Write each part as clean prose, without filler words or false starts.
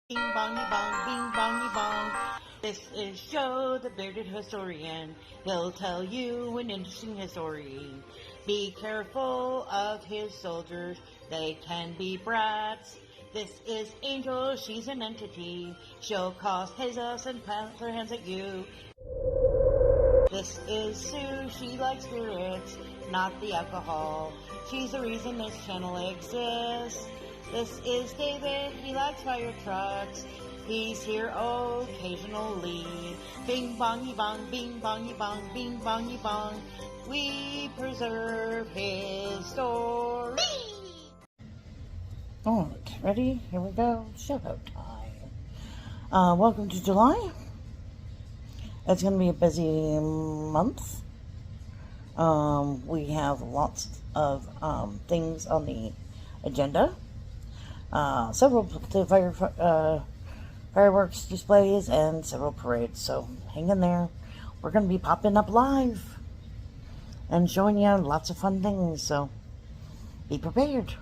Bing bongy bong, bing bongy bong. This is Joe, the bearded historian. He'll tell you an interesting story. Be careful of his soldiers, they can be brats. This is Angel, she's an entity. She'll cause chaos and plant her hands at you. This is Sue, she likes spirits, not the alcohol. She's the reason this channel exists. This is David, he likes fire trucks. He's here occasionally. Bing bongy bong, bing bongy bong, bing bongy bong. We preserve his story. Alright, ready? Here we go. Shout out time. Welcome to July. It's going to be a busy month. We have lots of things on the agenda. Several fireworks displays and several parades, so hang in there. We're going to be popping up live and showing you lots of fun things, so be prepared.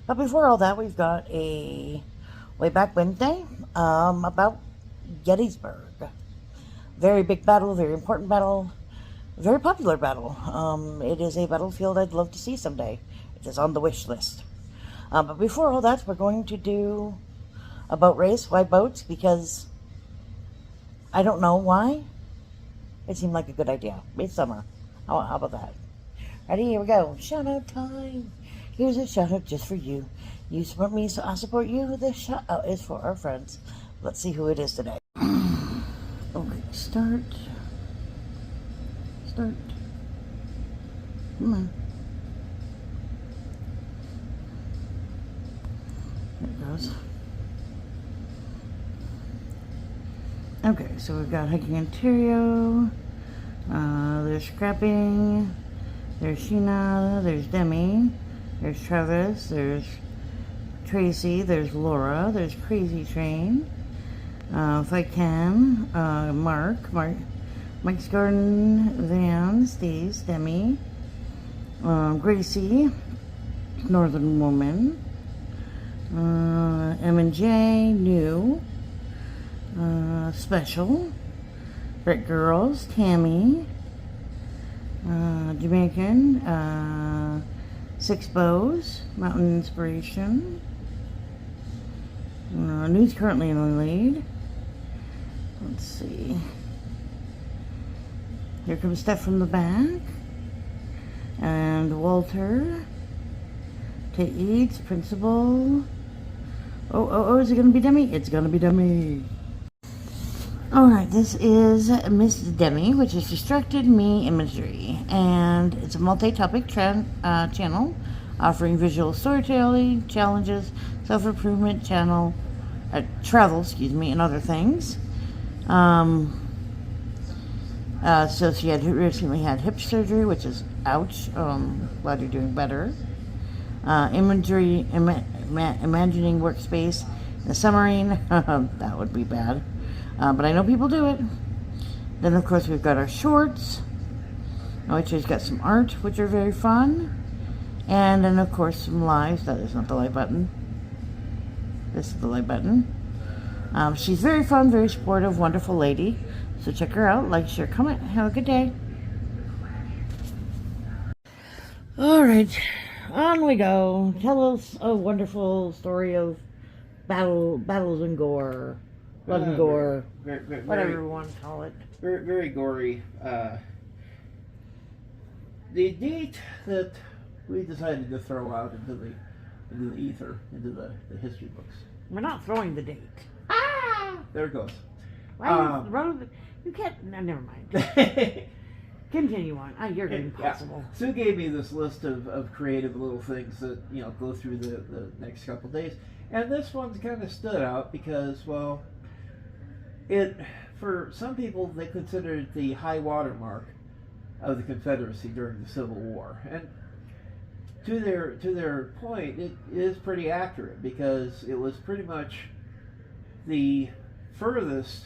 But before all that, we've got a Wayback Wednesday about Gettysburg. Very big battle, very important battle, very popular battle. It is a battlefield I'd love to see someday. It is on the wish list. But before all that, we're going to do a boat race. Why boats? Because I don't know why. It seemed like a good idea. It's summer. How about that? Ready? Here we go. Shout out time. Here's a shout out just for you. You support me, so I support you. This shout out is for our friends. Let's see who it is today. Okay, start. Come on. There it goes. Okay, so we've got Hiking Ontario. There's Scrapping. There's Sheena. There's Demi. There's Travis. There's Tracy. There's Laura. There's Crazy Train. If I can, Mike's Garden, Van, Steve's, Demi, Gracie, Northern Woman, M&J, New, Special, Brick Girls, Tammy, Jamaican, Six Bows, Mountain Inspiration, News currently in the lead. Let's see. Here comes Steph from the back. And Walter. Tate Eats, Principal. Oh, is it going to be Demi? It's going to be Demi. Alright, this is Miss Demi, which is Distracted Me Imagery. And it's a multi-topic channel offering visual storytelling, challenges, self-improvement travel, and other things. So she had recently had hip surgery, which is ouch. Glad you're doing better. Imagery, imagining workspace in a submarine. That would be bad. But I know people do it. Then of course we've got our shorts, which has got some art, which are very fun. And then of course some lives. That is not the like button. This is the like button. She's very fun, very supportive, wonderful lady. So check her out, like, share, comment. Have a good day. Alright, on we go. Tell us a wonderful story of battles and gore. Blood and gore. Whatever you want to call it. Very, very gory. The date that we decided to throw out into the ether, into the history books. We're not throwing the date. There it goes. You can't. No, never mind. Continue on. You're impossible. Yeah. Sue gave me this list of creative little things that go through the next couple days, and this one's kind of stood out because, well, for some people they consider it the high water mark of the Confederacy during the Civil War, and to their point, it is pretty accurate because it was pretty much the furthest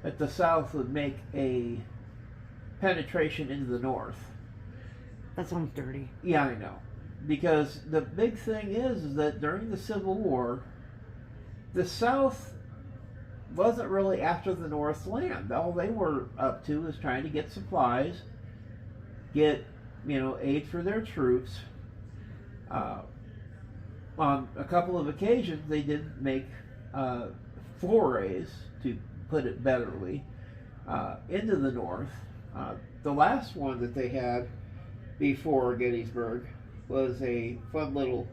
that the South would make a penetration into the North. That sounds dirty. Yeah, I know. Because the big thing is that during the Civil War, the South wasn't really after the North's land. All they were up to was trying to get supplies, get aid for their troops. On a couple of occasions, they did make forays, to put it betterly, into the North. The last one that they had before Gettysburg was a fun little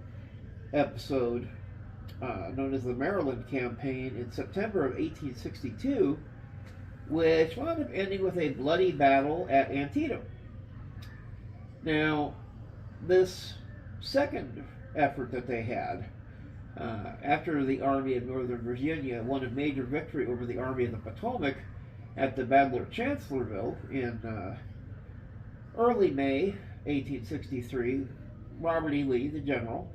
episode known as the Maryland Campaign in September of 1862, which wound up ending with a bloody battle at Antietam. Now, this second effort that they had, after the Army of Northern Virginia won a major victory over the Army of the Potomac at the Battle of Chancellorsville in early May 1863, Robert E. Lee, the general,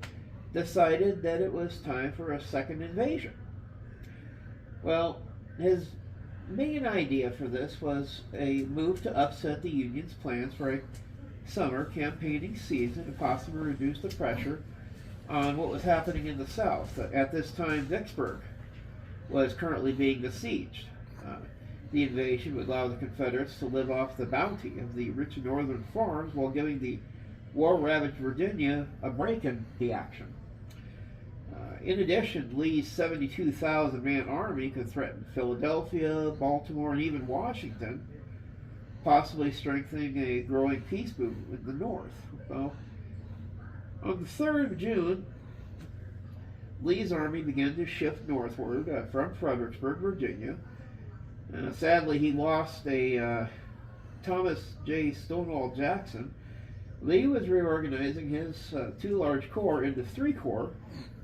decided that it was time for a second invasion. Well, his main idea for this was a move to upset the Union's plans for a summer campaigning season to possibly reduce the pressure on what was happening in the South. At this time, Vicksburg was currently being besieged. The invasion would allow the Confederates to live off the bounty of the rich northern farms while giving the war-ravaged Virginia a break in the action. In addition, Lee's 72,000-man army could threaten Philadelphia, Baltimore, and even Washington, possibly strengthening a growing peace movement in the North. Well, on the 3rd of June, Lee's army began to shift northward from Fredericksburg, Virginia. Sadly, he lost a Thomas J. Stonewall Jackson. Lee was reorganizing his two large corps into three corps,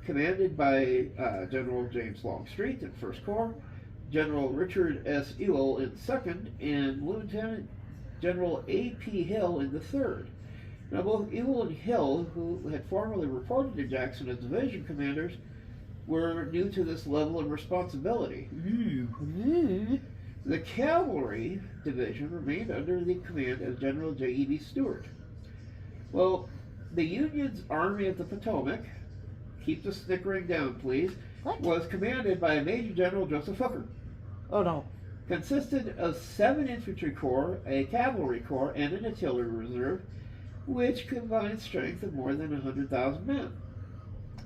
commanded by General James Longstreet in 1st Corps, General Richard S. Ewell in 2nd, and Lieutenant General A.P. Hill in the 3rd. Now, both Ewell and Hill, who had formerly reported to Jackson as division commanders, were new to this level of responsibility. The cavalry division remained under the command of General J.E.B. Stuart. Well, the Union's Army of the Potomac, keep the snickering down, please, was commanded by Major General Joseph Hooker. Oh, no. Consisted of 7 infantry corps, a cavalry corps, and an artillery reserve, which combined strength of more than 100,000 men.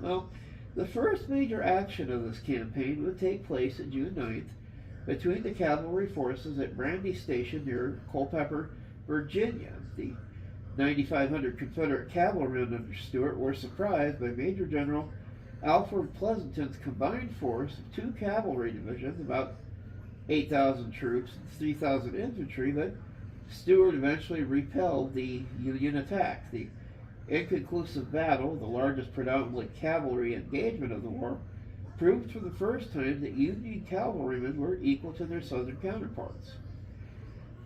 Well, the first major action of this campaign would take place on June 9th between the cavalry forces at Brandy Station near Culpeper, Virginia. The 9,500 Confederate cavalrymen under Stuart were surprised by Major General Alfred Pleasonton's combined force of 2 cavalry divisions, about 8,000 troops and 3,000 infantry, but Stuart eventually repelled the Union attack. The inconclusive battle, the largest predominantly cavalry engagement of the war, proved for the first time that Union cavalrymen were equal to their southern counterparts.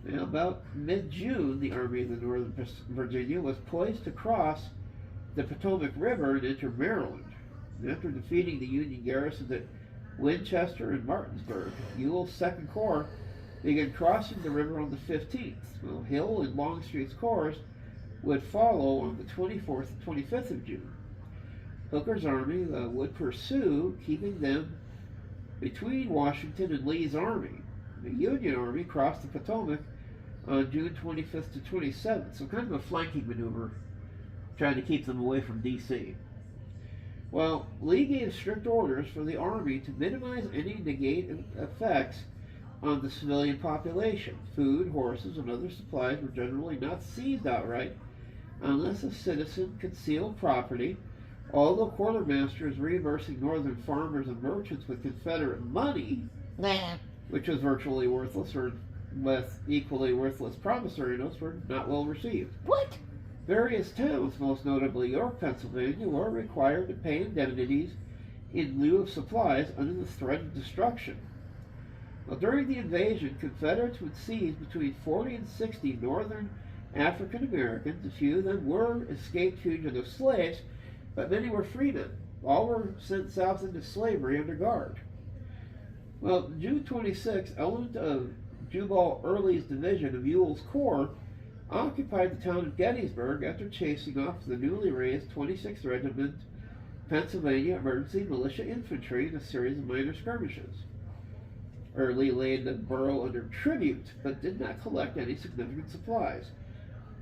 Now, about mid-June, the Army of the Northern Virginia was poised to cross the Potomac River and enter Maryland. After defeating the Union garrisons at Winchester and Martinsburg, Ewell's 2nd Corps began crossing the river on the 15th. Well, Hill and Longstreet's corps would follow on the 24th and 25th of June. Hooker's army would pursue, keeping them between Washington and Lee's army. The Union Army crossed the Potomac on June 25th to 27th, so kind of a flanking maneuver, trying to keep them away from D.C. Well, Lee gave strict orders for the Army to minimize any negative effects on the civilian population. Food, horses, and other supplies were generally not seized outright unless a citizen concealed property, although quartermasters reimbursing northern farmers and merchants with Confederate money, which was virtually worthless, or with equally worthless promissory notes, were not well received. What? Various towns, most notably York, Pennsylvania, were required to pay indemnities in lieu of supplies under the threat of destruction. Well, during the invasion, Confederates would seize between 40 and 60 northern African Americans. A few of them were escaped fugitive slaves, but many were freemen. All were sent south into slavery under guard. Well, June 26, element of Jubal Early's division of Ewell's Corps occupied the town of Gettysburg after chasing off the newly raised 26th Regiment Pennsylvania Emergency Militia Infantry in a series of minor skirmishes. Early laid the borough under tribute, but did not collect any significant supplies.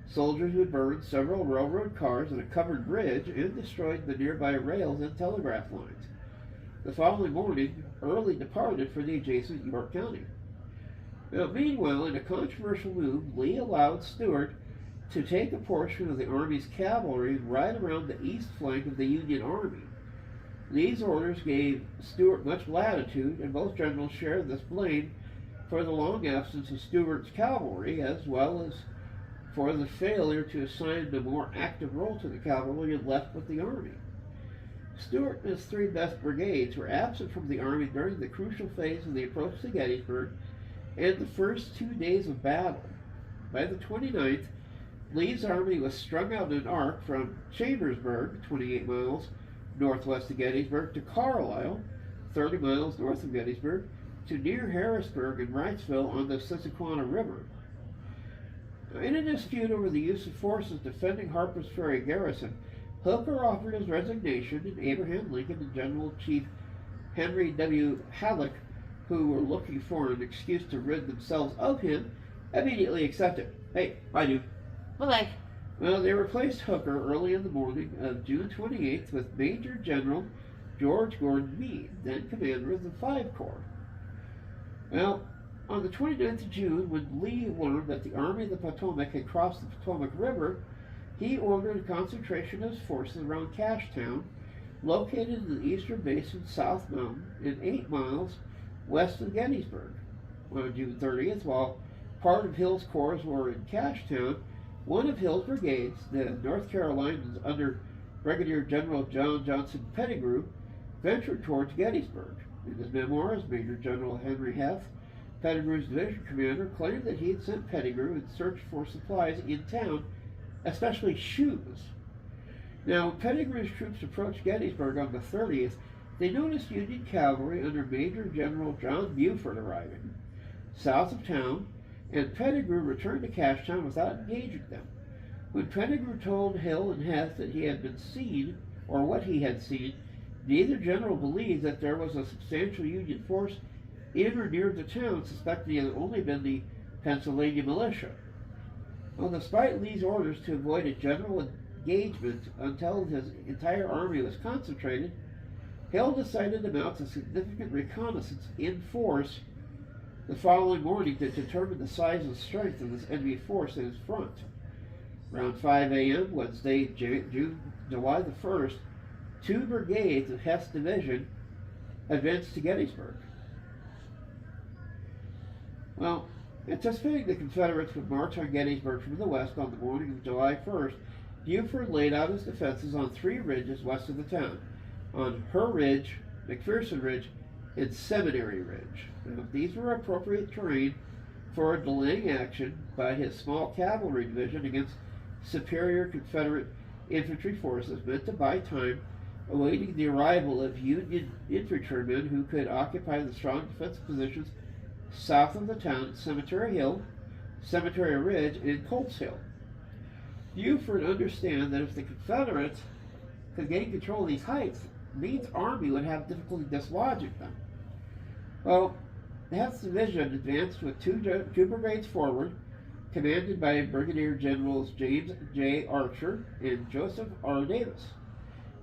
Soldiers would burn several railroad cars and a covered bridge and destroyed the nearby rails and telegraph lines. The following morning, Early departed for the adjacent York County. Now, meanwhile, in a controversial move, Lee allowed Stuart to take a portion of the Army's cavalry and ride around the east flank of the Union Army. Lee's orders gave Stuart much latitude, and both generals shared this blame for the long absence of Stuart's cavalry, as well as for the failure to assign a more active role to the cavalry left with the army. Stuart and his three best brigades were absent from the army during the crucial phase of the approach to Gettysburg and the first 2 days of battle. By the 29th, Lee's army was strung out in an arc from Chambersburg, 28 miles northwest of Gettysburg, to Carlisle, 30 miles north of Gettysburg, to near Harrisburg and Wrightsville on the Susquehanna River. In a dispute over the use of forces defending Harper's Ferry garrison, Hooker offered his resignation, and Abraham Lincoln and General Chief Henry W. Halleck, who were looking for an excuse to rid themselves of him, immediately accepted. Hey, I do. Bye-bye. Well, they replaced Hooker early in the morning of June 28th with Major General George Gordon Meade, then commander of the 5 Corps. Well, on the 29th of June, when Lee learned that the Army of the Potomac had crossed the Potomac River, he ordered a concentration of his forces around Cashtown, located in the eastern basin South Mountain and 8 miles west of Gettysburg. On June 30th, while part of Hill's corps were in Cashtown, one of Hill's brigades, the North Carolinians under Brigadier General John Johnson Pettigrew, ventured towards Gettysburg. In his memoirs, Major General Henry Heth, Pettigrew's division commander, claimed that he had sent Pettigrew in search for supplies in town, especially shoes. Now, when Pettigrew's troops approached Gettysburg on the 30th, they noticed Union cavalry under Major General John Buford arriving south of town, and Pettigrew returned to Cashtown without engaging them. When Pettigrew told Hill and Heth that he had been seen, or what he had seen, neither general believed that there was a substantial Union force in or near the town, suspecting it had only been the Pennsylvania militia. Well, despite Lee's orders to avoid a general engagement until his entire army was concentrated, Hill decided to mount a significant reconnaissance in force the following morning to determine the size and strength of this enemy force in his front. Around 5 a.m. Wednesday, July the 1st, 2 brigades of Heth's division advanced to Gettysburg. Well, anticipating the Confederates would march on Gettysburg from the west on the morning of July 1st, Buford laid out his defenses on 3 ridges west of the town, on Her Ridge, McPherson Ridge, and Seminary Ridge. Now, these were appropriate terrain for a delaying action by his small cavalry division against superior Confederate infantry forces, meant to buy time, awaiting the arrival of Union infantrymen who could occupy the strong defensive positions south of the town, Cemetery Hill, Cemetery Ridge, and Colts Hill. Buford understood that if the Confederates could gain control of these heights, Meade's army would have difficulty dislodging them. Well, Heth's division advanced with two brigades forward, commanded by Brigadier Generals James J. Archer and Joseph R. Davis.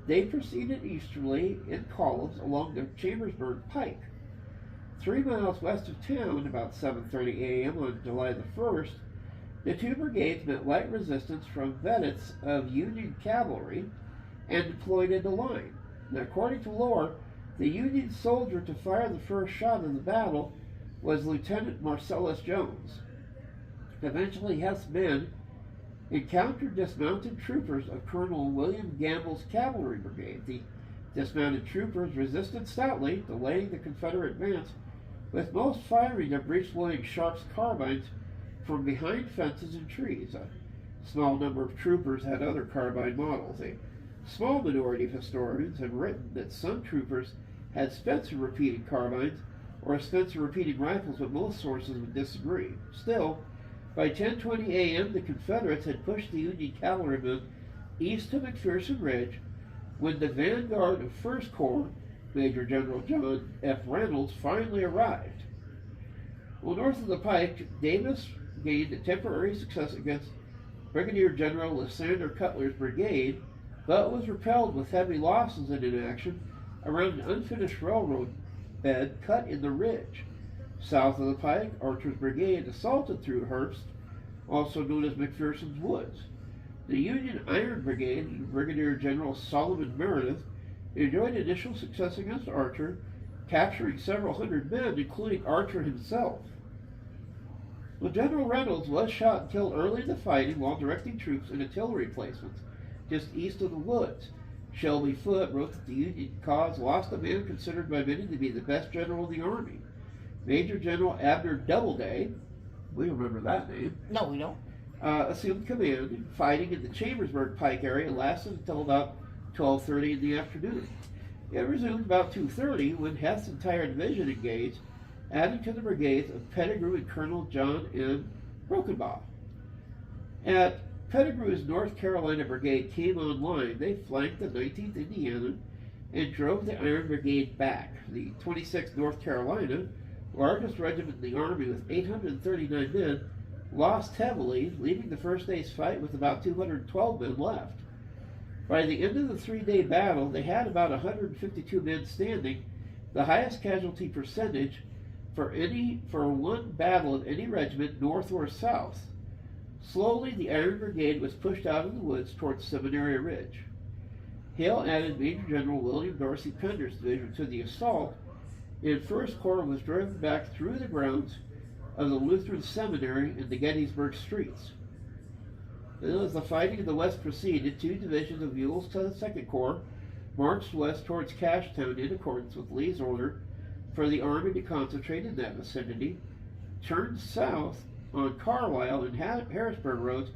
They proceeded easterly in columns along the Chambersburg Pike. 3 miles west of town, about 7:30 a.m. on July the 1st, the 2 brigades met light resistance from vedettes of Union cavalry and deployed into line. Now, according to lore, the Union soldier to fire the first shot of the battle was Lieutenant Marcellus Jones. Eventually, Heth's men encountered dismounted troopers of Colonel William Gamble's cavalry brigade. The dismounted troopers resisted stoutly, delaying the Confederate advance, with most firing their breech-loading Sharps carbines from behind fences and trees. A small number of troopers had other carbine models. A small minority of historians have written that some troopers had Spencer repeating carbines or Spencer repeating rifles, but most sources would disagree. Still, by 10:20 a.m., the Confederates had pushed the Union cavalrymen east to McPherson Ridge, when the vanguard of 1st Corps, Major General John F. Reynolds, finally arrived. Well, north of the Pike, Davis gained a temporary success against Brigadier General Lysander Cutler's brigade, but was repelled with heavy losses in inaction around an unfinished railroad bed cut in the ridge. South of the Pike, Archer's brigade assaulted through Herbst, also known as McPherson's Woods. The Union Iron Brigade and Brigadier General Solomon Meredith enjoyed initial success against Archer, capturing several hundred men, including Archer himself. Well, General Reynolds was shot and killed early in the fighting while directing troops and artillery placements just east of the woods. Shelby Foote wrote that the Union cause lost a man considered by many to be the best general in the Army. Major General Abner Doubleday, we remember that name. No, we don't. Assumed command, and fighting in the Chambersburg Pike area lasted until about 12:30 in the afternoon. It resumed about 2:30 when Heth's entire division engaged, adding to the brigades of Pettigrew and Colonel John M. Brokenbaugh. At Pettigrew's North Carolina Brigade came online, they flanked the 19th Indiana and drove the Iron Brigade back. The 26th North Carolina, largest regiment in the Army with 839 men, lost heavily, leaving the first day's fight with about 212 men left. By the end of the 3-day battle, they had about 152 men standing, the highest casualty percentage for one battle of any regiment, north or south. Slowly, the Iron Brigade was pushed out of the woods towards Seminary Ridge. Hill added Major General William Dorsey Pender's division to the assault, and 1st Corps was driven back through the grounds of the Lutheran Seminary and the Gettysburg streets. As the fighting in the west proceeded, 2 divisions of mules to the 2nd Corps marched west towards Cashtown in accordance with Lee's order for the Army to concentrate in that vicinity, turned south on Carlisle and Harrisburg roads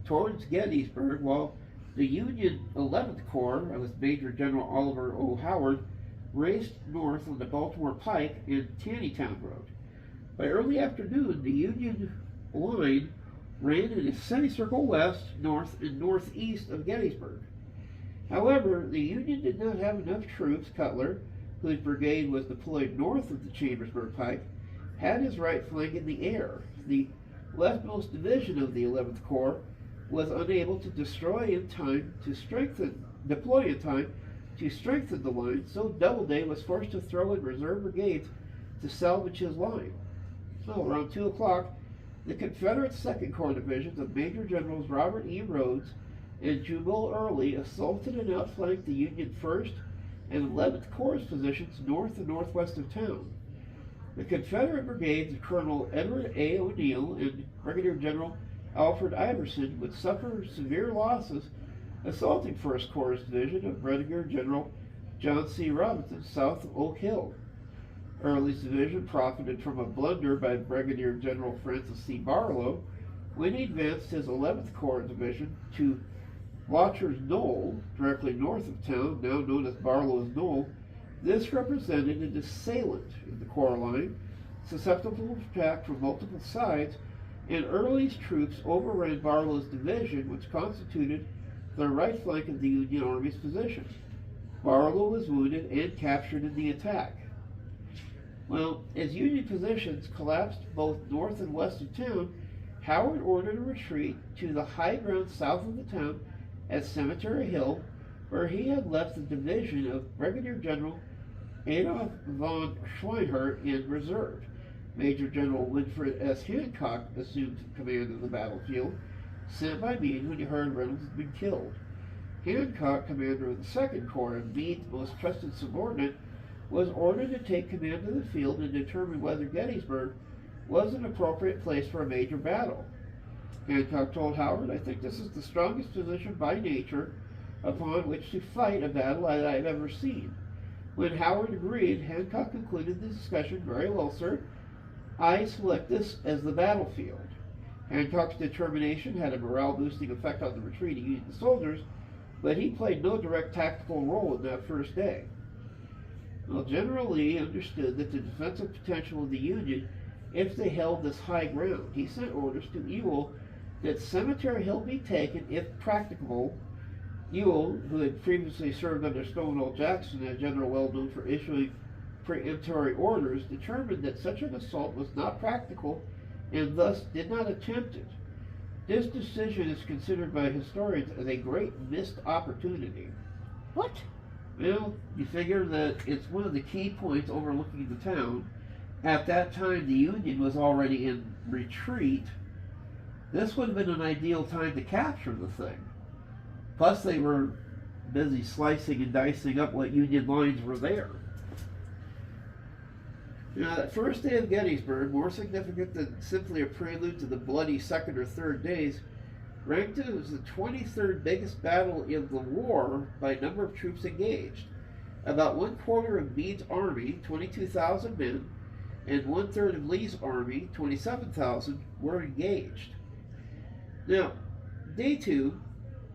towards Gettysburg, while the Union 11th Corps, with Major General Oliver O. Howard, raced north on the Baltimore Pike and Taneytown Road. By early afternoon, the Union line ran in a semicircle west, north, and northeast of Gettysburg. However, the Union did not have enough troops. Cutler, whose brigade was deployed north of the Chambersburg Pike, had his right flank in the air. The leftmost division of the 11th Corps was unable to deploy in time to strengthen the line, so Doubleday was forced to throw in reserve brigades to salvage his line. So around 2 o'clock, the Confederate 2nd Corps divisions of Major Generals Robert E. Rhodes and Jubal Early assaulted and outflanked the Union 1st and 11th Corps positions north and northwest of town. The Confederate brigades of Colonel Edward A. O'Neill and Brigadier General Alfred Iverson would suffer severe losses assaulting 1st Corps division of Brigadier General John C. Robinson south of Oak Hill. Early's division profited from a blunder by Brigadier General Francis C. Barlow when he advanced his 11th Corps division to Watcher's Knoll, directly north of town, now known as Barlow's Knoll. This represented an assailant in the Corps line, susceptible of attack from multiple sides, and Early's troops overran Barlow's division, which constituted the right flank of the Union Army's position. Barlow was wounded and captured in the attack. Well, as Union positions collapsed both north and west of town, Howard ordered a retreat to the high ground south of the town at Cemetery Hill, where he had left the division of Brigadier General Adolph von Schweinhart in reserve. Major General Winfred S. Hancock assumed command of the battlefield, sent by Meade when he heard Reynolds had been killed. Hancock, commander of the 2nd Corps and Meade's most trusted subordinate, was ordered to take command of the field and determine whether Gettysburg was an appropriate place for a major battle. Hancock told Howard, "I think this is the strongest position by nature upon which to fight a battle that I have ever seen." When Howard agreed, Hancock concluded the discussion, "Very well, sir. I select this as the battlefield." Hancock's determination had a morale-boosting effect on the retreating Union soldiers, but he played no direct tactical role in that first day. Well, General Lee understood that the defensive potential of the Union if they held this high ground. He sent orders to Ewell that Cemetery Hill be taken if practicable, Ewell, who had previously served under Stonewall Jackson as general well known for issuing peremptory orders, determined that such an assault was not practical and thus did not attempt it. This decision is considered by historians as a great missed opportunity. What? Well, you figure that it's one of the key points overlooking the town. At that time, the Union was already in retreat. This would have been an ideal time to capture the thing. Plus, they were busy slicing and dicing up what Union lines were there. Now, that first day of Gettysburg, more significant than simply a prelude to the bloody second or third days, ranked as the 23rd biggest battle in the war by number of troops engaged. About 1/4 of Meade's army, 22,000 men, and 1/3 of Lee's army, 27,000, were engaged. Now, day 2,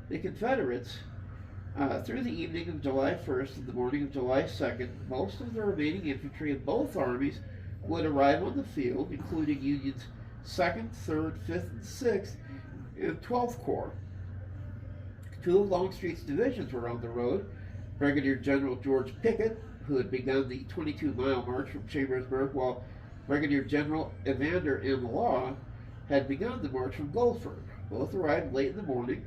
the Confederates, through the evening of July 1st and the morning of July 2nd, most of the remaining infantry of both armies would arrive on the field, including Union's 2nd, 3rd, 5th, and 6th, and 12th Corps. 2 of Longstreet's divisions were on the road. Brigadier General George Pickett, who had begun the 22-mile march from Chambersburg, while Brigadier General Evander M. Law had begun the march from Gulford. Both arrived late in the morning.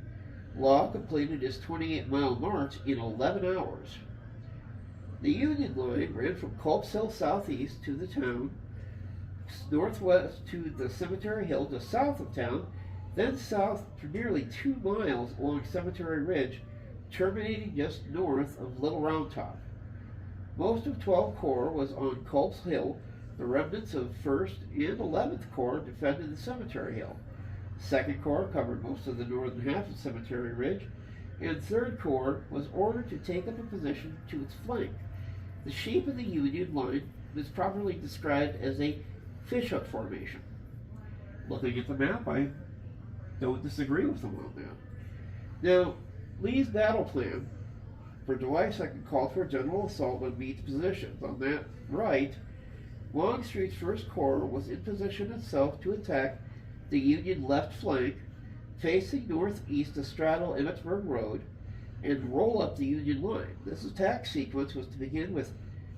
Law completed his 28-mile march in 11 hours. The Union line ran from Culp's Hill southeast to the town, northwest to the Cemetery Hill just south of town, then south for nearly 2 miles along Cemetery Ridge, terminating just north of Little Round Top. Most of 12th Corps was on Culp's Hill. The remnants of 1st and 11th Corps defended the Cemetery Hill. 2nd Corps covered most of the northern half of Cemetery Ridge, and 3rd Corps was ordered to take up a position to its flank. The shape of the Union line is properly described as a fish-hook formation. Looking at the map, I don't disagree with them on that. Now, Lee's battle plan for July 2nd called for a general assault on Meade's positions. On that right, Longstreet's 1st Corps was in position itself to attack the Union left flank, facing northeast to straddle Emmitsburg Road and roll up the Union line. This attack sequence was to begin with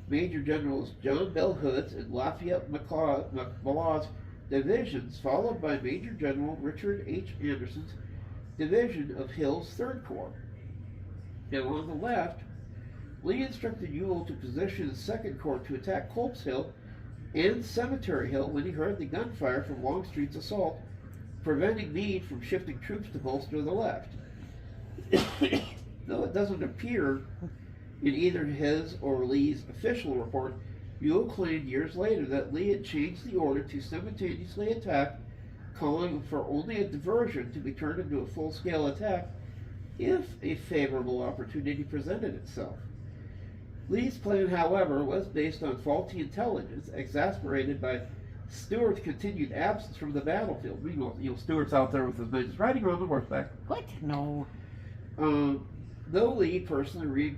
Major Generals John Bell Hood's and Lafayette McLaw's divisions, followed by Major General Richard H. Anderson's division of Hill's 3rd Corps. Now on the left, Lee instructed Ewell to position his 2nd Corps to attack Culp's Hill and Cemetery Hill when he heard the gunfire from Longstreet's assault, preventing Meade from shifting troops to bolster the left. Though it doesn't appear in either his or Lee's official report, Ewell claimed years later that Lee had changed the order to simultaneously attack, calling for only a diversion to be turned into a full-scale attack if a favorable opportunity presented itself. Lee's plan, however, was based on faulty intelligence, exasperated by Stuart's continued absence from the battlefield. Meanwhile, Stuart's out there with his men just riding around on horseback. What? No. Though Lee personally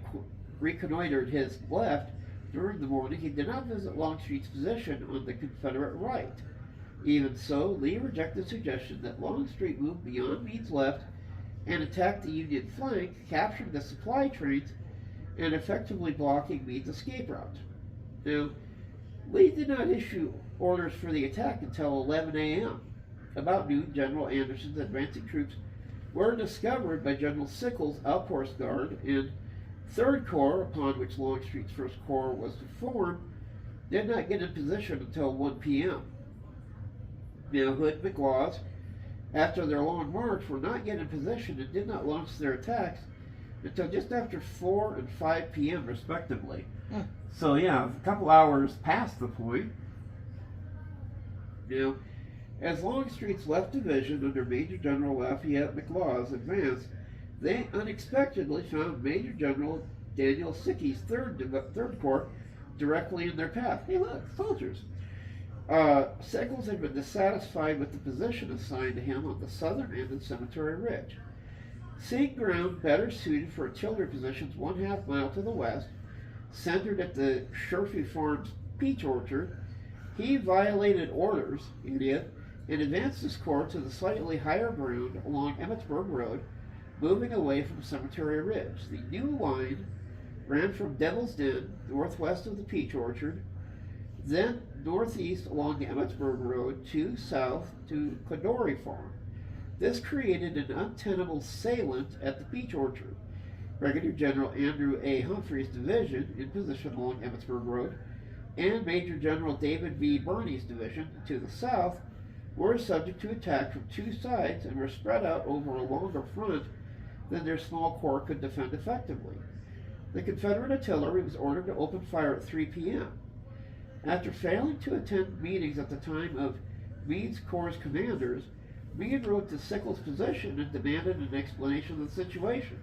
reconnoitered his left during the morning, he did not visit Longstreet's position on the Confederate right. Even so, Lee rejected the suggestion that Longstreet move beyond Meade's left and attack the Union flank, capturing the supply trains and effectively blocking Meade's escape route. Now, Lee did not issue orders for the attack until 11 a.m. About noon, General Anderson's advancing troops were discovered by General Sickles' Outpost Guard, and 3rd Corps, upon which Longstreet's 1st Corps was to form, did not get in position until 1 p.m. Now, Hood and McLaws, after their long march, were not yet in position and did not launch their attacks until just after 4 and 5 p.m. respectively. So yeah, a couple hours past the point. Now, as Longstreet's left division under Major General Lafayette McLaws advanced, they unexpectedly found Major General Daniel Sickles' 3rd Corps directly in their path. Hey look, soldiers! Sickles had been dissatisfied with the position assigned to him on the southern end of Cemetery Ridge. Seeing ground better suited for artillery positions 1/2 mile to the west, centered at the Sherfy Farms peach orchard, he violated orders, idiot, and advanced his corps to the slightly higher ground along Emmitsburg Road, moving away from Cemetery Ridge. The new line ran from Devil's Den, northwest of the Peach Orchard, then northeast along the Emmitsburg Road to south to Codori Farm. This created an untenable salient at the Peach Orchard. Brigadier General Andrew A. Humphrey's division, in position along Emmitsburg Road, and Major General David V. Birney's division, to the south, were subject to attack from two sides and were spread out over a longer front than their small corps could defend effectively. The Confederate artillery was ordered to open fire at 3 p.m. After failing to attend meetings at the time of Meade's corps' commanders, Meade wrote to Sickles' position and demanded an explanation of the situation.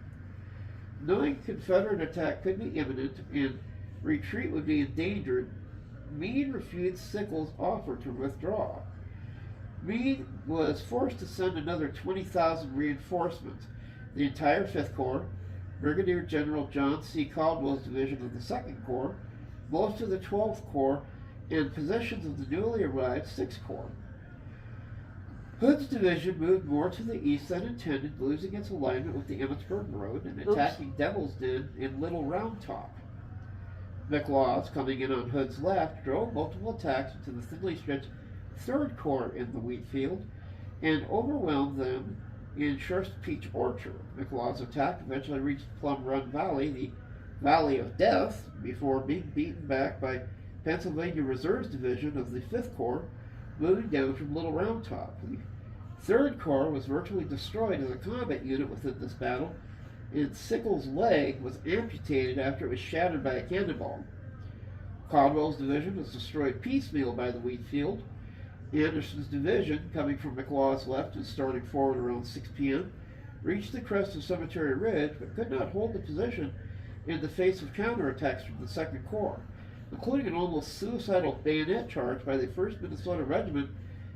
Knowing Confederate attack could be imminent and retreat would be endangered, Meade refused Sickles' offer to withdraw. Meade was forced to send another 20,000 reinforcements, the entire 5th Corps, Brigadier General John C. Caldwell's division of the 2nd Corps, most of the 12th Corps, and positions of the newly arrived 6th Corps. Hood's division moved more to the east than intended, losing its alignment with the Emmitsburg Road and attacking Devil's Den and Little Round Top. McLaws, coming in on Hood's left, drove multiple attacks into the thinly stretched 3rd Corps in the wheat field and overwhelmed them in Shirst Peach Orchard. McLaws' attack eventually reached Plum Run Valley, the Valley of Death, before being beaten back by Pennsylvania Reserve's division of the 5th Corps, moving down from Little Round Top. The 3rd Corps was virtually destroyed as a combat unit within this battle, and Sickles' leg was amputated after it was shattered by a cannonball. Caldwell's division was destroyed piecemeal by the wheat field. Anderson's division, coming from McLaws' left and starting forward around 6 p.m., reached the crest of Cemetery Ridge, but could not hold the position in the face of counterattacks from the 2nd Corps, including an almost suicidal bayonet charge by the 1st Minnesota Regiment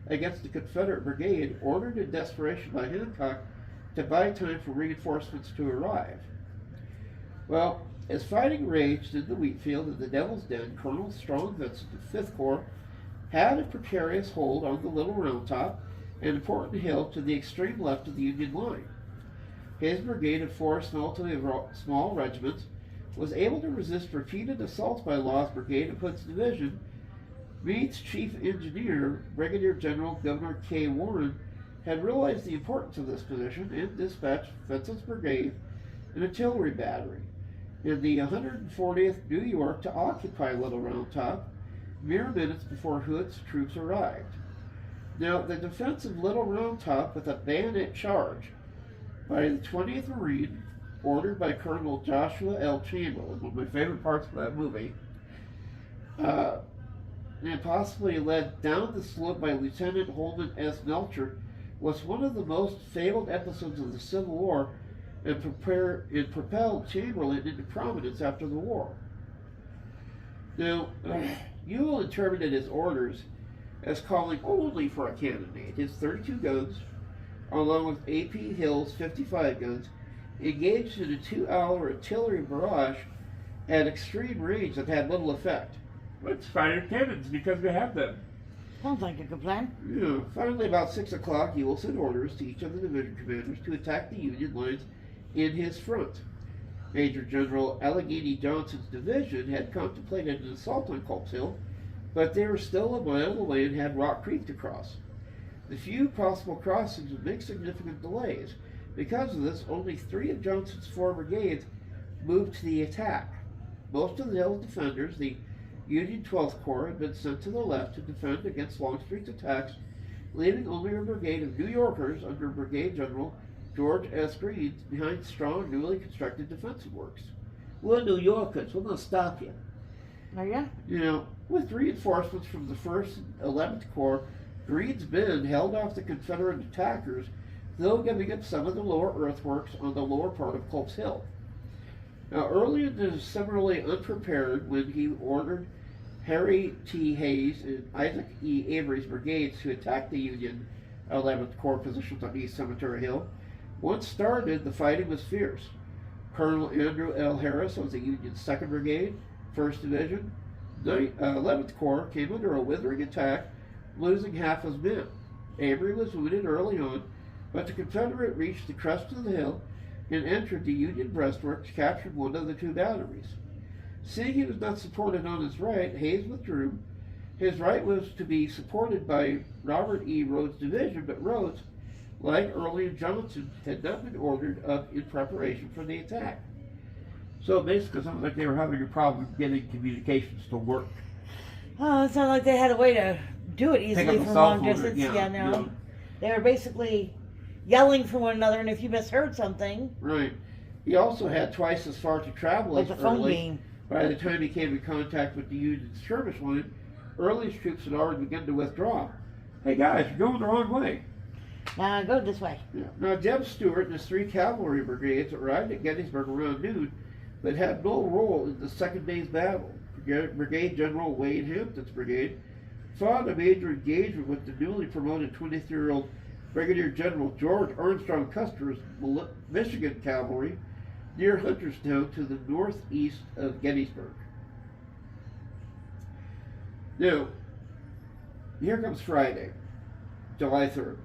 against the Confederate brigade, ordered in desperation by Hancock to buy time for reinforcements to arrive. Well, as fighting raged in the wheat field in the Devil's Den, Colonel Strong Vincent of 5th Corps had a precarious hold on the Little Round Top, an important hill to the extreme left of the Union line. His brigade of 4 small regiments was able to resist repeated assaults by Law's brigade of Hood's division. Meade's chief engineer, Brigadier General Governor K. Warren, had realized the importance of this position and dispatched Vincent's brigade, an artillery battery, in the 140th New York to occupy Little Round Top, mere minutes before Hood's troops arrived. Now, the defense of Little Round Top with a bayonet charge by the 20th Marine, ordered by Colonel Joshua L. Chamberlain, one of my favorite parts of that movie, and possibly led down the slope by Lieutenant Holman S. Melcher, was one of the most fabled episodes of the Civil War and propelled Chamberlain into prominence after the war. Now, Ewell interpreted his orders as calling only for a cannonade. His 32 guns, along with A.P. Hill's 55 guns, engaged in a 2-hour artillery barrage at extreme range that had little effect. Let's fire cannons because we have them. Sounds like a good plan. Yeah. Finally, about 6 o'clock, Ewell sent orders to each of the division commanders to attack the Union lines in his front. Major General Allegheny Johnson's division had contemplated an assault on Culp's Hill, but they were still a mile away and had Rock Creek to cross. The few possible crossings would make significant delays. Because of this, only 3 of Johnson's 4 brigades moved to the attack. Most of the hill's defenders, the Union 12th Corps, had been sent to the left to defend against Longstreet's attacks, leaving only a brigade of New Yorkers under Brigade General George S. Greene behind strong, newly constructed defensive works. We're New Yorkers, we're going to stop you. Are you? You know, with reinforcements from the 1st and 11th Corps, Greene's men held off the Confederate attackers, though giving up some of the lower earthworks on the lower part of Culp's Hill. Now, early in the similarly unprepared, when he ordered Harry T. Hayes and Isaac E. Avery's brigades to attack the Union 11th Corps positions on East Cemetery Hill, once started, the fighting was fierce. Colonel Andrew L. Harris of the Union's 2nd Brigade, 1st Division, 11th Corps came under a withering attack, losing half his men. Avery was wounded early on, but the Confederate reached the crest of the hill and entered the Union breastworks, captured one of the two batteries. Seeing he was not supported on his right, Hayes withdrew. His right was to be supported by Robert E. Rhodes' division, but Rhodes, like Early and Johnson, had not been ordered up in preparation for the attack. So basically, it sounds like they were having a problem getting communications to work. Oh, it sounded like they had a way to do it easily from long distance. Yeah, no. They were basically yelling for one another, and if you misheard something... Right. He also had twice as far to travel like as the phone Early. beam. By the time he came in contact with the Union's skirmish line, Early's troops had already begun to withdraw. Hey guys, you're going the wrong way. Now go this way. Yeah. Now Jeb Stuart and his 3 cavalry brigades arrived at Gettysburg around noon, but had no role in the second day's battle. Brigade General Wade Hampton's brigade fought a major engagement with the newly promoted 23-year-old Brigadier General George Armstrong Custer's Michigan cavalry near Hunterstown to the northeast of Gettysburg. Now, here comes Friday, July 3rd.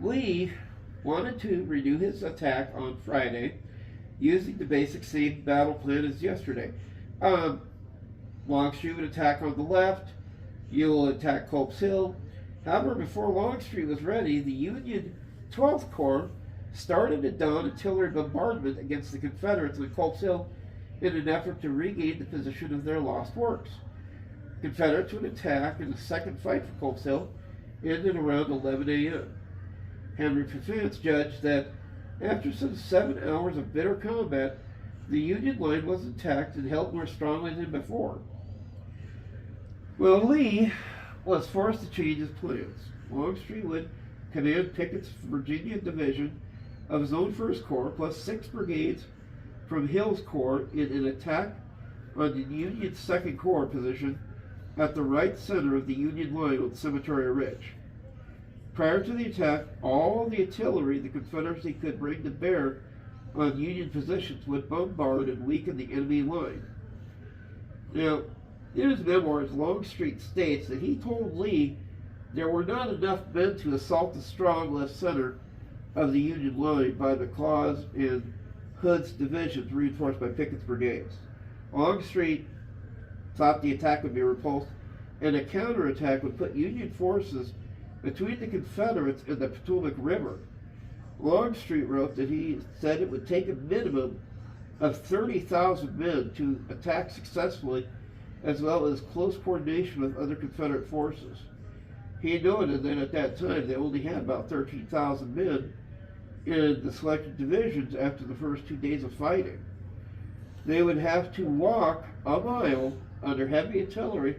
Lee wanted to renew his attack on Friday using the basic same battle plan as yesterday. Longstreet would attack on the left, Ewell would attack Culp's Hill. However, before Longstreet was ready, the Union 12th Corps started at dawn artillery bombardment against the Confederates on Culp's Hill in an effort to regain the position of their lost works. Confederates would attack, and the second fight for Culp's Hill ended around 11 a.m. Henry Pfefferts judged that after some 7 hours of bitter combat, the Union line was intact and held more strongly than before. Well, Lee was forced to change his plans. Longstreet would command Pickett's Virginia Division of his own First Corps, plus 6 brigades from Hill's Corps in an attack on the Union's Second Corps position at the right center of the Union line on Cemetery Ridge. Prior to the attack, all the artillery the Confederacy could bring to bear on Union positions would bombard and weaken the enemy line. Now, in his memoirs, Longstreet states that he told Lee there were not enough men to assault the strong left center of the Union line by McLaws and Hood's divisions reinforced by Pickett's brigades. Longstreet thought the attack would be repulsed, and a counterattack would put Union forces between the Confederates and the Potomac River. Longstreet wrote that he said it would take a minimum of 30,000 men to attack successfully, as well as close coordination with other Confederate forces. He noted that at that time they only had about 13,000 men in the selected divisions after the first 2 days of fighting. They would have to walk a mile under heavy artillery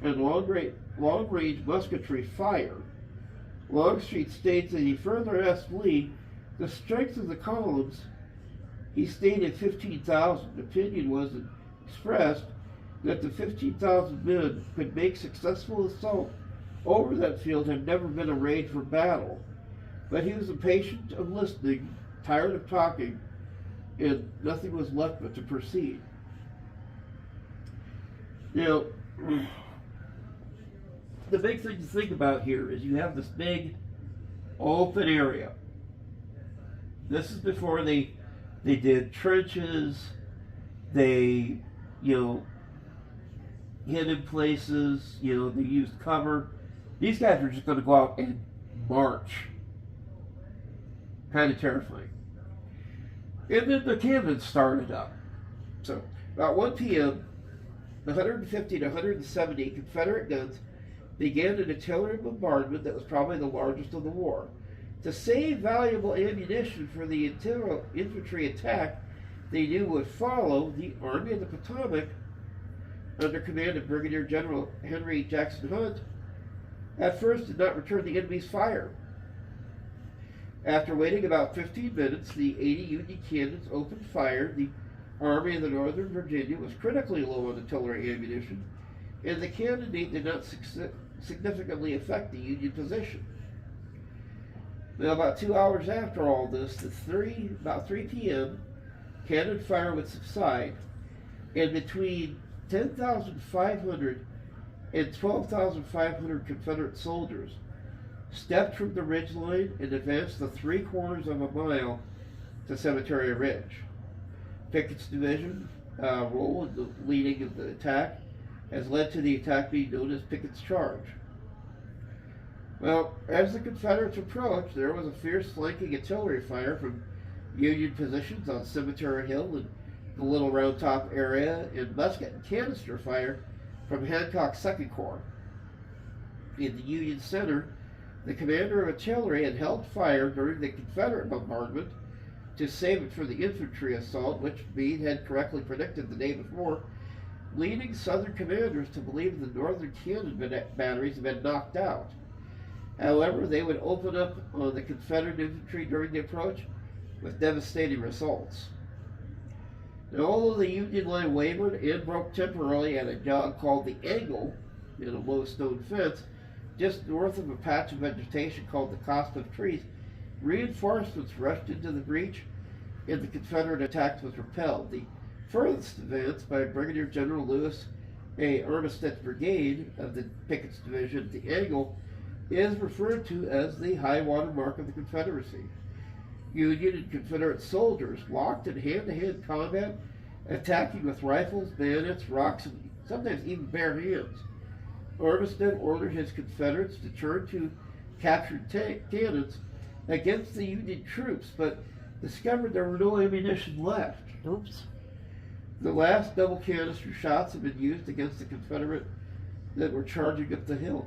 and long-range musketry fire. Longstreet states that he further asked Lee the strength of the columns. He stated 15,000. Opinion was expressed that the 15,000 men could make successful assault over that field had never been arrayed for battle. But he was impatient of listening, tired of talking, and nothing was left but to proceed. Now, the big thing to think about here is you have this big open area. This is before they did trenches, they, hid in places, they used cover. These guys were just going to go out and march. Kind of terrifying. And then the cannon started up. So, about 1 p.m., 150 to 170 Confederate guns began an artillery bombardment that was probably the largest of the war. To save valuable ammunition for the infantry attack they knew would follow, the Army of the Potomac, under command of Brigadier General Henry Jackson Hunt, at first did not return the enemy's fire. After waiting about 15 minutes, the 80 Union cannons opened fire. The Army of the Northern Virginia was critically low on artillery ammunition, and the cannonade did not significantly affect the Union position. Now, about 2 hours after all this, about 3 p.m., cannon fire would subside, and between 10,500 and 12,500 Confederate soldiers stepped from the ridge line and advanced the 3/4 of a mile to Cemetery Ridge. Pickett's division role in the leading of the attack has led to the attack being known as Pickett's Charge. Well, as the Confederates approached, there was a fierce flanking artillery fire from Union positions on Cemetery Hill and the Little Round Top area, and musket and canister fire from Hancock's Second Corps. In the Union center, the commander of artillery had held fire during the Confederate bombardment to save it for the infantry assault, which Meade had correctly predicted the day before, leading Southern commanders to believe the Northern cannon batteries had been knocked out. However, they would open up on the Confederate infantry during the approach with devastating results. Now, although the Union line wavered and broke temporarily at a jog called the Angle, in a low stone fence, just north of a patch of vegetation called the Cost of Trees, reinforcements rushed into the breach, and the Confederate attack was repelled. The furthest advance by Brigadier General Lewis A. Armistead's brigade of the Pickett's division, the Angle, is referred to as the high water mark of the Confederacy. Union and Confederate soldiers locked in hand-to-hand combat, attacking with rifles, bayonets, rocks, and sometimes even bare hands. Armistead ordered his Confederates to turn to captured cannons against the Union troops, but discovered there were no ammunition left. Oops. The last double canister shots had been used against the Confederate that were charging up the hill.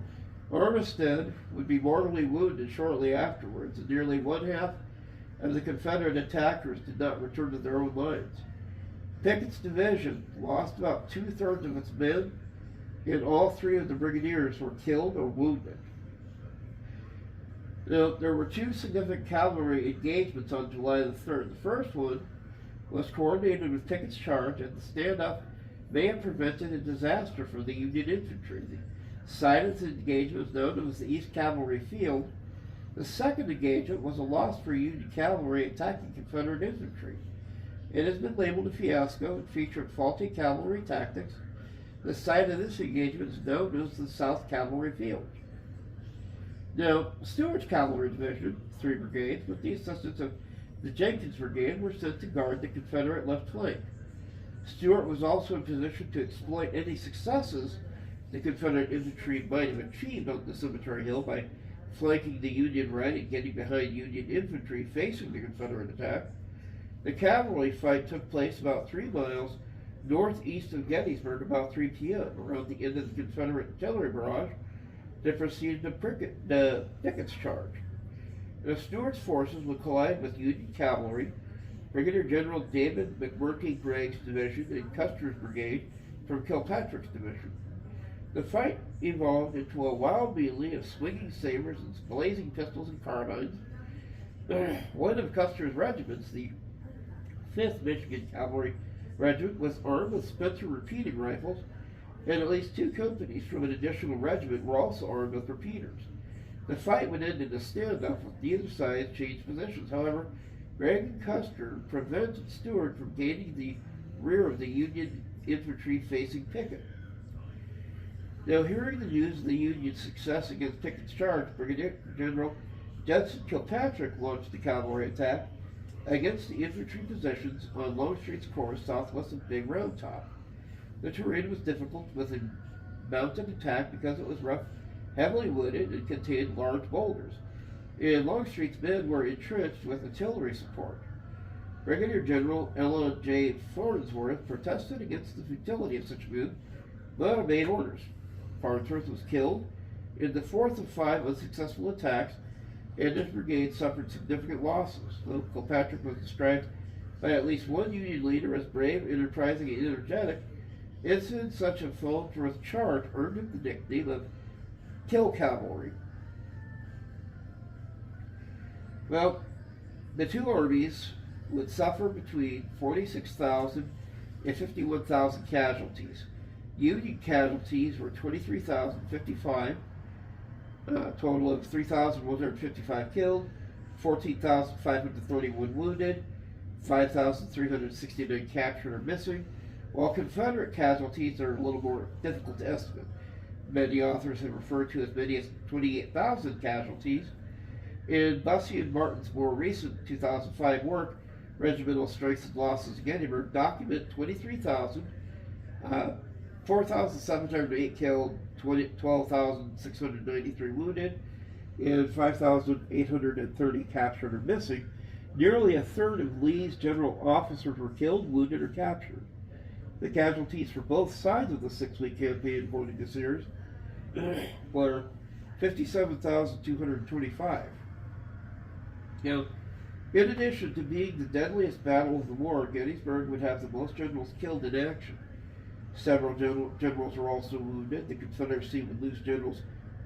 Armistead would be mortally wounded shortly afterwards, and nearly one half of the Confederate attackers did not return to their own lines. Pickett's division lost about 2/3 of its men, and all 3 of the brigadiers were killed or wounded. Now, there were 2 significant cavalry engagements on July the 3rd. The first one was coordinated with Pickett's charge, and the standoff may have prevented a disaster for the Union infantry. The site of the engagement was known as the East Cavalry Field. The second engagement was a loss for Union cavalry attacking Confederate infantry. It has been labeled a fiasco and featured faulty cavalry tactics. The site of this engagement is known as the South Cavalry Field. Now, Stewart's cavalry division, 3 brigades, with the assistance of the Jenkins Brigade, were sent to guard the Confederate left flank. Stewart was also in position to exploit any successes the Confederate infantry might have achieved on the Cemetery Hill by flanking the Union right and getting behind Union infantry facing the Confederate attack. The cavalry fight took place about 3 miles northeast of Gettysburg about 3 p.m., around the end of the Confederate artillery barrage that preceded the Pickett's charge. Now, Stewart's forces would collide with Union cavalry, Brigadier General David McMurtry Gregg's division, and Custer's brigade from Kilpatrick's division. The fight evolved into a wild melee of swinging sabers and blazing pistols and carbines. One of Custer's regiments, the 5th Michigan Cavalry Regiment, was armed with Spencer repeating rifles, and at least 2 companies from an additional regiment were also armed with repeaters. The fight would end in a standoff with neither side changed positions. However, Gregg and Custer prevented Stewart from gaining the rear of the Union infantry facing Pickett. Now, hearing the news of the Union's success against Pickett's charge, Brigadier General Judson Kilpatrick launched a cavalry attack against the infantry positions on Longstreet's course southwest of Big Round Top. The terrain was difficult with a mounted attack because it was rough, heavily wooded, and contained large boulders, and Longstreet's men were entrenched with artillery support. Brigadier General Ella J. Farnsworth protested against the futility of such a move, but obeyed orders. Farnsworth was killed in the 4th of 5 unsuccessful attacks, and his brigade suffered significant losses. Though Kilpatrick was described by at least one Union leader as brave, enterprising, and energetic, incidents such as Farnsworth's charge earned him the nickname of Kill Cavalry. Well, the 2 armies would suffer between 46,000 and 51,000 casualties. Union casualties were 23,055, a total of 3,155 killed, 14,531 wounded, 5,369 captured or missing, while Confederate casualties are a little more difficult to estimate. Many authors have referred to as many as 28,000 casualties. In Bussey and Martin's more recent 2005 work, regimental strengths and losses at Gettysburg document 4,708 killed, 12,693 wounded, and 5,830 captured or missing. Nearly a third of Lee's general officers were killed, wounded, or captured. The casualties for both sides of the 6-week campaign, according to Sears, were 57,225. Now, in addition to being the deadliest battle of the war, Gettysburg would have the most generals killed in action. Several generals were also wounded. The Confederacy would lose Generals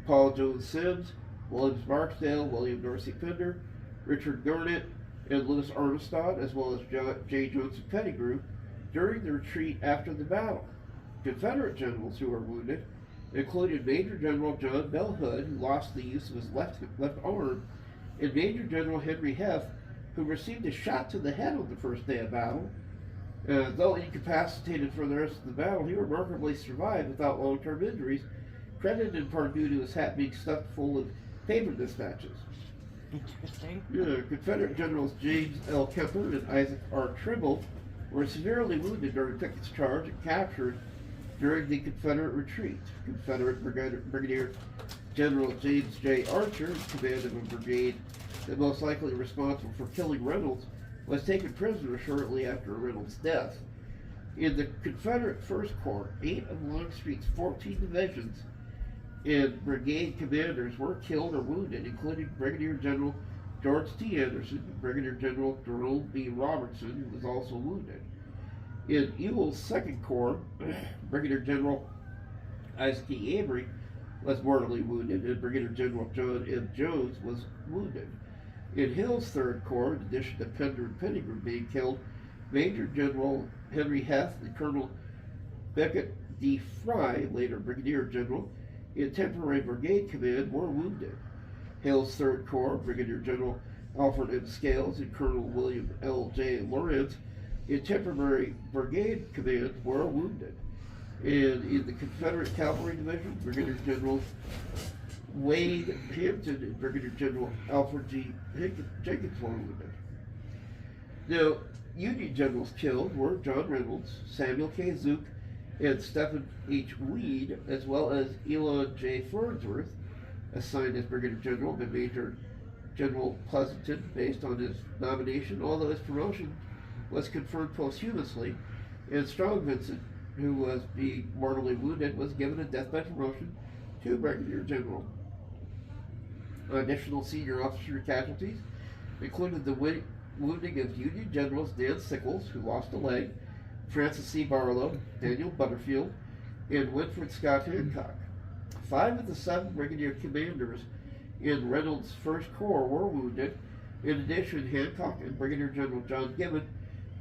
Paul Jones Sims, Williams Barksdale, William Dorsey Pender, Richard Garnett, and Louis Armistead, as well as J. Joseph Pettigrew, during the retreat after the battle. Confederate generals who were wounded included Major General John Bell Hood, who lost the use of his left arm, and Major General Henry Heth, who received a shot to the head on the first day of battle. Though incapacitated for the rest of the battle, he remarkably survived without long-term injuries, credited in part due to his hat being stuffed full of paper dispatches. Interesting. Confederate Generals James L. Kemper and Isaac R. Trimble were severely wounded during Pickett's charge and captured during the Confederate retreat. Confederate Brigadier General James J. Archer, in command of a brigade that most likely responsible for killing Reynolds, was taken prisoner shortly after Reynolds' death. In the Confederate First Corps, 8 of Longstreet's 14 divisions and brigade commanders were killed or wounded, including Brigadier General George T. Anderson and Brigadier General Jerome B. Robertson, who was also wounded. In Ewell's Second Corps, Brigadier General Isaac E. Avery was mortally wounded, and Brigadier General John M. Jones was wounded. In Hill's Third Corps, in addition to Pender and Pettigrew being killed, Major General Henry Heth and Colonel Beckett D. Fry, later Brigadier General, in temporary brigade command, were wounded. Hill's Third Corps, Brigadier General Alfred M. Scales and Colonel William L. J. Lawrence, in temporary brigade command, were wounded. And in the Confederate Cavalry Division, Brigadier General Wade Hampton and Brigadier General Alfred G. Jenkins were wounded. Now, Union generals killed were John Reynolds, Samuel K. Zook, and Stephen H. Weed, as well as Elon J. Farnsworth, assigned as Brigadier General by Major General Pleasanton based on his nomination, although his promotion was confirmed posthumously, and Strong Vincent, who was being mortally wounded, was given a deathbed promotion to Brigadier General. Additional senior officer casualties included the wounding of Union Generals Dan Sickles, who lost a leg, Francis C. Barlow, Daniel Butterfield, and Winfred Scott Hancock. 5 of the 7 brigadier commanders in Reynolds' First Corps were wounded. In addition, Hancock and Brigadier General John Gibbon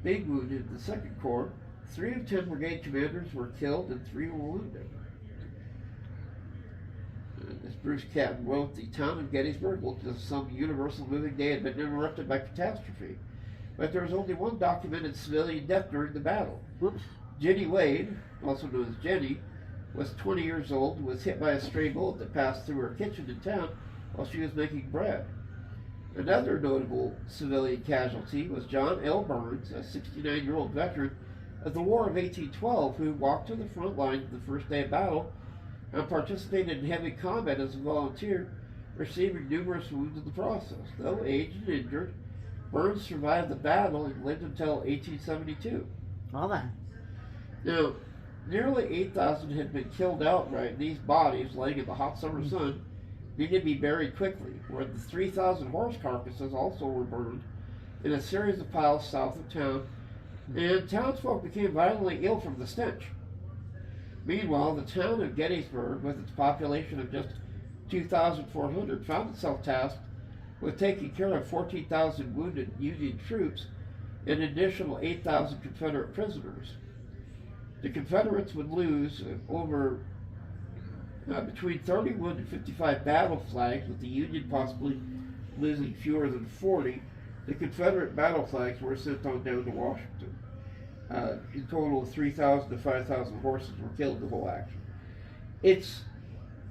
being wounded in the Second Corps. 3 of 10 brigade commanders were killed and 3 were wounded. As Bruce Catton wrote, the town of Gettysburg looked as if some universal moving day had been interrupted by catastrophe. But there was only one documented civilian death during the battle. Whoops. Jenny Wade, also known as Jenny, was 20 years old and was hit by a stray bullet that passed through her kitchen in town while she was making bread. Another notable civilian casualty was John L. Burns, a 69-year-old veteran of the War of 1812, who walked to the front line the first day of battle and participated in heavy combat as a volunteer, receiving numerous wounds in the process. Though aged and injured, Burns survived the battle and lived until 1872. All that. Now, nearly 8,000 had been killed outright, and these bodies, laying in the hot summer sun, needed to be buried quickly, where the 3,000 horse carcasses also were burned in a series of piles south of town, and townsfolk became violently ill from the stench. Meanwhile, the town of Gettysburg, with its population of just 2,400, found itself tasked with taking care of 14,000 wounded Union troops and an additional 8,000 Confederate prisoners. The Confederates would lose between 31 and 55 battle flags, with the Union possibly losing fewer than 40. The Confederate battle flags were sent on down to Washington. In total, 3,000 to 5,000 horses were killed in the whole action. It's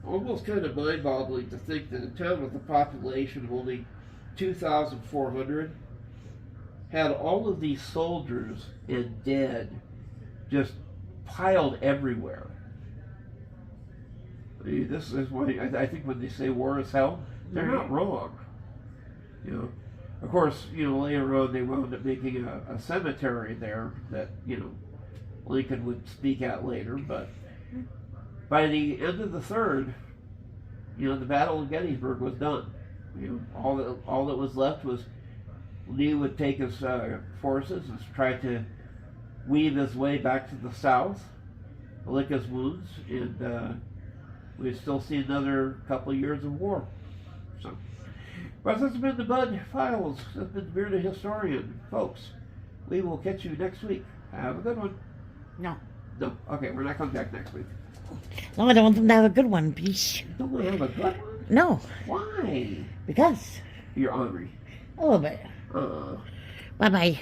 almost kind of mind-boggling to think that a town with a population of only 2,400 had all of these soldiers and dead just piled everywhere. This is why I think when they say war is hell, they're not wrong. You know, of course, you know, later on they wound up making a cemetery there that, you know, Lincoln would speak at later. But by the end of the third, you know, the Battle of Gettysburg was done. You know, all that was left was Lee would take his forces and try to weave his way back to the south, lick his wounds, and we'd still see another couple of years of war. So, but this has been the Bud Files. This has been the Bearded Historian, folks. We will catch you next week. Have a good one. No. No. Okay, we're not coming back next week. No, I don't want them to have a good one, please. Don't we have a good one? No. Why? Because. You're ornery. A little bit. Bye-bye.